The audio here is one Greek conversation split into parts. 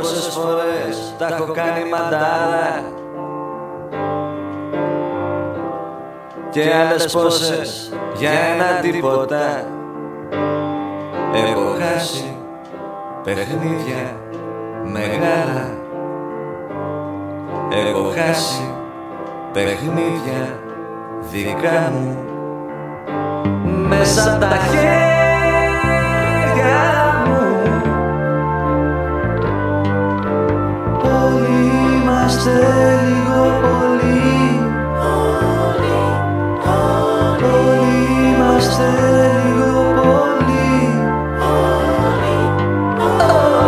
Πόσες φορές τα έχω κάνει μαντάρα και άλλες πόσες για ένα τίποτα. Έχω χάσει παιχνίδια μεγάλα. Έχω χάσει παιχνίδια δικά μου μέσα τα χέρια μου. Όλοι είμαστε λίγο πολύ. Όλοι είμαστε λίγο πολύ.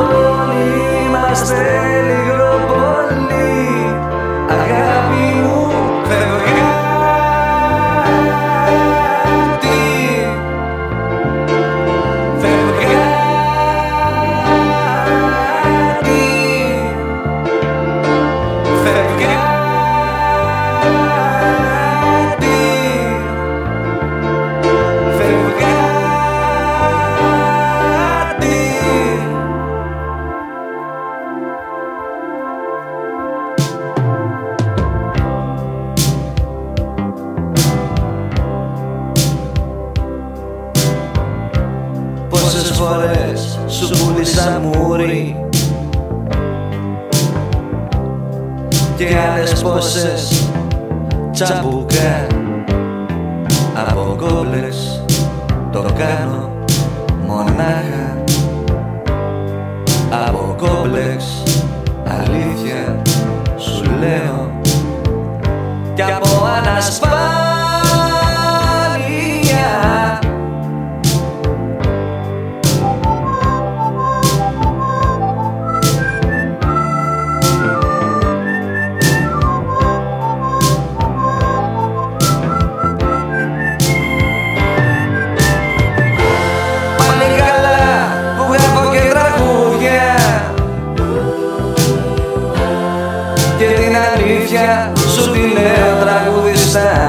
Όλοι είμαστε λίγο πολύ. Αγάπη μου φευγάτη, φευγάτη, φευγάτη, φευγάτη. Πόσες φορές σου πούλησα μούρι και άλλες πόσες τσαμπουκά. Από κόμπλεξ το κάνω μονάχα. Από κόμπλεξ αλήθεια σου λέω κι από ανασφάλεια. Και την αλήθεια σου τη λέω τραγουδιστά.